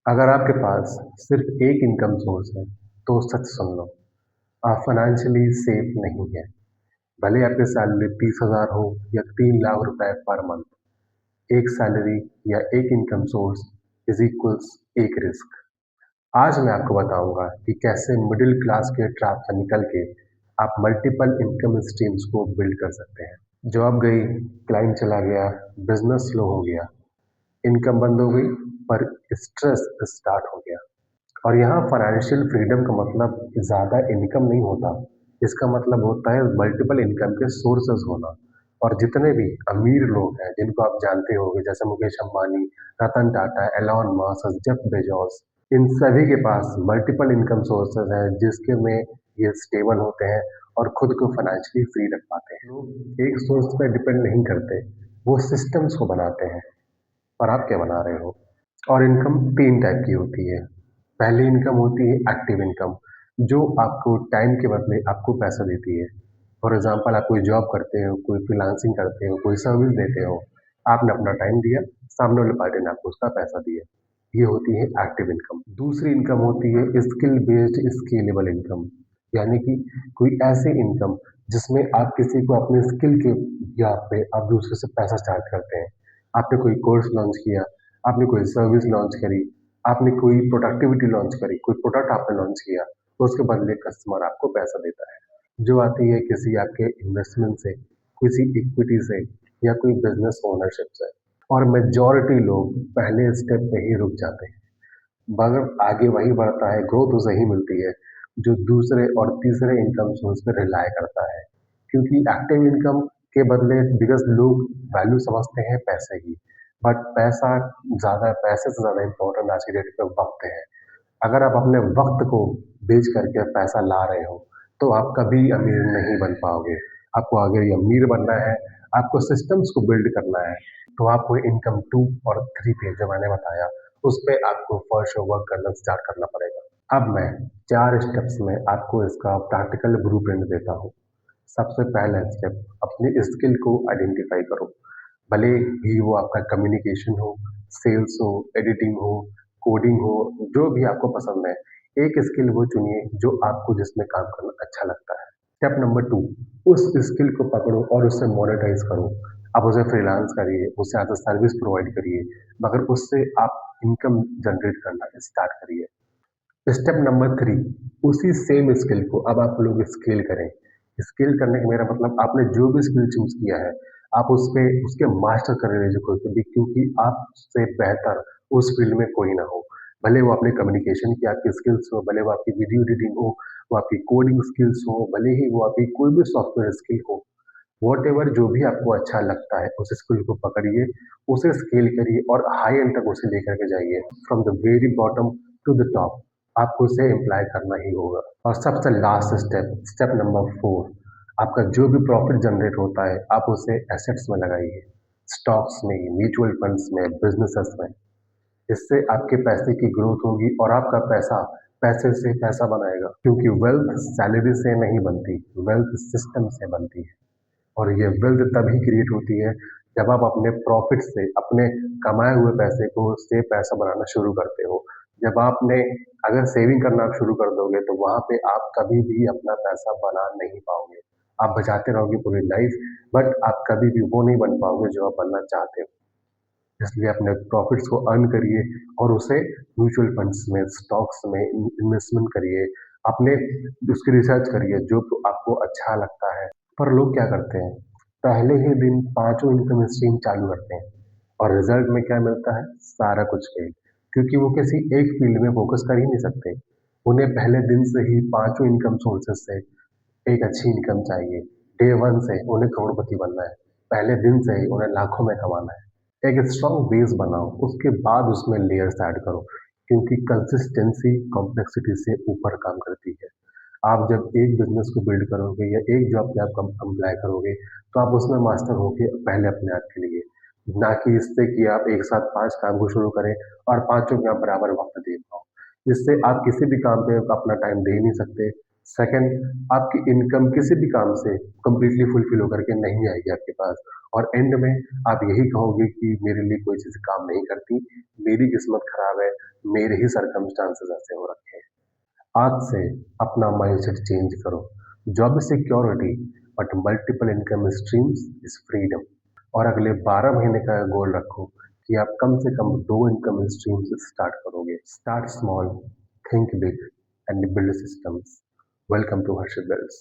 अगर आपके पास सिर्फ एक इनकम सोर्स है, तो सच सुन लो, आप फाइनेंशियली सेफ नहीं है। भले आपकी सैलरी 30,000 हो या 3 लाख रुपए पर मंथ, एक सैलरी या एक इनकम सोर्स इज इक्वल्स एक रिस्क। आज मैं आपको बताऊंगा कि कैसे मिडिल क्लास के ट्रैप से निकल के आप मल्टीपल इनकम स्ट्रीम्स को बिल्ड कर सकते हैं। जॉब गई, क्लाइंट चला गया, बिजनेस स्लो हो गया, इनकम बंद हो गई, पर स्ट्रेस स्टार्ट हो गया। और यहाँ फाइनेंशियल फ्रीडम का मतलब ज़्यादा इनकम नहीं होता। इसका मतलब होता है मल्टीपल इनकम के सोर्सेज होना। और जितने भी अमीर लोग हैं जिनको आप जानते होंगे, जैसे Mukesh Ambani, Ratan Tata, Elon Musk, Jeff Bezos, इन सभी के पास मल्टीपल इनकम सोर्सेज हैं जिसके में ये स्टेबल होते हैं और खुद को फाइनेंशियली फ्री रख पाते हैं। लोग एक सोर्स पर डिपेंड नहीं करते, वो सिस्टम्स को बनाते हैं। और आप क्या बना रहे हो? और इनकम 3 टाइप की होती है। पहली इनकम होती है एक्टिव इनकम, जो आपको टाइम के बदले आपको पैसा देती है। फॉर एग्ज़ाम्पल आप कोई जॉब करते हो, कोई फ्रीलांसिंग करते हो, कोई सर्विस देते हो, आपने अपना टाइम दिया, सामने वाले पार्टी ने आपको उसका पैसा दिया। ये होती है एक्टिव इनकम। दूसरी इनकम होती है स्किल बेस्ड स्केलेबल इनकम, यानी कि कोई ऐसी इनकम जिसमें आप किसी को अपने स्किल के या पे आप दूसरे से पैसा चार्ज करते हैं। आपने कोई कोर्स लॉन्च किया, आपने कोई सर्विस लॉन्च करी, आपने कोई प्रोडक्टिविटी लॉन्च करी, कोई प्रोडक्ट आपने लॉन्च किया, तो उसके बदले कस्टमर आपको पैसा देता है, जो आती है किसी आपके इन्वेस्टमेंट से, किसी इक्विटी से या कोई बिजनेस ओनरशिप से। और मेजॉरिटी लोग पहले स्टेप पे ही रुक जाते हैं, मगर आगे वही बढ़ता है, ग्रोथ उसे ही मिलती है जो दूसरे और तीसरे इनकम सोर्स पे रिलाय करता है। क्योंकि एक्टिव इनकम के बदले बिकॉज लोग वैल्यू समझते हैं पैसे की, बट पैसे से ज़्यादा इम्पोर्टेंट आज की डेट पे वक्त है। अगर आप अपने वक्त को बेच करके पैसा ला रहे हो, तो आप कभी अमीर नहीं बन पाओगे। आपको अगर ये अमीर बनना है, आपको सिस्टम्स को बिल्ड करना है, तो आपको इनकम 2 और 3 पे जो मैंने बताया, उस पे आपको फर्स्ट वर्क करना स्टार्ट करना पड़ेगा। अब मैं 4 स्टेप्स में आपको इसका प्रैक्टिकल ब्लूप्रिंट देता हूँ। सबसे पहला स्टेप, अपनी स्किल को आइडेंटिफाई करो। भले ही वो आपका कम्युनिकेशन हो, सेल्स हो, एडिटिंग हो, कोडिंग हो, जो भी आपको पसंद है, एक स्किल वो चुनिए जो आपको जिसमें काम करना अच्छा लगता है। स्टेप नंबर 2, उस स्किल को पकड़ो और उसे मोनेटाइज करो। आप उसे फ्रीलांस करिए, उसे एज अ सर्विस प्रोवाइड करिए, मगर उससे आप इनकम जनरेट करना स्टार्ट करिए। स्टेप नंबर 3, उसी सेम स्किल को अब आप लोग स्केल करें। स्केल करने का मेरा मतलब आपने जो भी स्किल चूज़ किया है, आप उस पे उसके मास्टर कर लीजिए खुद को भी, क्योंकि आपसे बेहतर उस फील्ड में कोई ना हो। भले वो अपने कम्युनिकेशन की आपकी स्किल्स हो, भले वो आपकी वीडियो एडिटिंग हो, वो आपकी कोडिंग स्किल्स हो, भले ही वो आपकी कोई भी सॉफ्टवेयर स्किल हो, व्हाटएवर जो भी आपको अच्छा लगता है, उस स्किल को पकड़िए, उसे स्केल करिए और हाई एंड तक उसे लेकर के जाइए। From the very bottom to the top, आपको उसे एम्प्लॉय करना ही होगा। और सबसे लास्ट स्टेप, स्टेप नंबर 4, आपका जो भी प्रॉफिट जनरेट होता है, आप उसे एसेट्स में लगाइए, स्टॉक्स में, म्यूचुअल फंड्स में, बिजनेसेस में। इससे आपके पैसे की ग्रोथ होगी और आपका पैसा पैसे से पैसा बनाएगा, क्योंकि वेल्थ सैलरी से नहीं बनती, वेल्थ सिस्टम से बनती है। और ये वेल्थ तभी क्रिएट होती है जब आप अपने प्रॉफिट से, अपने कमाए हुए पैसे को से पैसा बनाना शुरू करते हो। जब आपने अगर सेविंग करना आप शुरू कर दोगे, तो वहाँ पे आप कभी भी अपना पैसा बना नहीं पाओगे। आप बचाते रहोगे पूरी लाइफ, बट आप कभी भी वो नहीं बन पाओगे जो आप बनना चाहते हो। इसलिए अपने प्रॉफिट्स को अर्न करिए और उसे म्यूचुअल फंड्स में, स्टॉक्स में इन्वेस्टमेंट करिए। अपने उसकी रिसर्च करिए जो आपको अच्छा लगता है। पर लोग क्या करते हैं, पहले ही दिन पांचों इनकम स्ट्रीम चालू करते हैं और रिजल्ट में क्या मिलता है, सारा कुछ फेल। क्योंकि वो किसी एक फील्ड में फोकस कर ही नहीं सकते। उन्हें पहले दिन से ही पांचों इनकम सोर्सेस से एक अच्छी इनकम चाहिए। डे वन से उन्हें करोड़पति बनना है, पहले दिन से ही उन्हें लाखों में कमाना है। एक स्ट्रॉन्ग बेस बनाओ, उसके बाद उसमें लेयर्स ऐड करो, क्योंकि कंसिस्टेंसी कॉम्प्लेक्सिटी से ऊपर काम करती है। आप जब एक बिजनेस को बिल्ड करोगे या एक जॉब पे आप अप्लाई करोगे, तो आप उसमें मास्टर होगे पहले अपने आप के लिए, ना कि इससे कि आप एक साथ 5 काम को शुरू करें और पाँचों में आप बराबर वक्त दे पाओ। इससे आप किसी भी काम पे अपना टाइम दे ही नहीं सकते। सेकंड, आपकी इनकम किसी भी काम से कंप्लीटली फुलफिल होकर के नहीं आएगी आपके पास। और एंड में आप यही कहोगे कि मेरे लिए कोई चीज़ काम नहीं करती, मेरी किस्मत खराब है, मेरे ही सर्कमस्टांसेस ऐसे हो रखे हैं। आज से अपना माइंडसेट चेंज करो। Job is security but multiple income streams is freedom. और अगले 12 महीने का गोल रखो कि आप कम से कम 2 इनकम स्ट्रीम से स्टार्ट करोगे। Start small, think big and build systems. Welcome to Harshit Wales.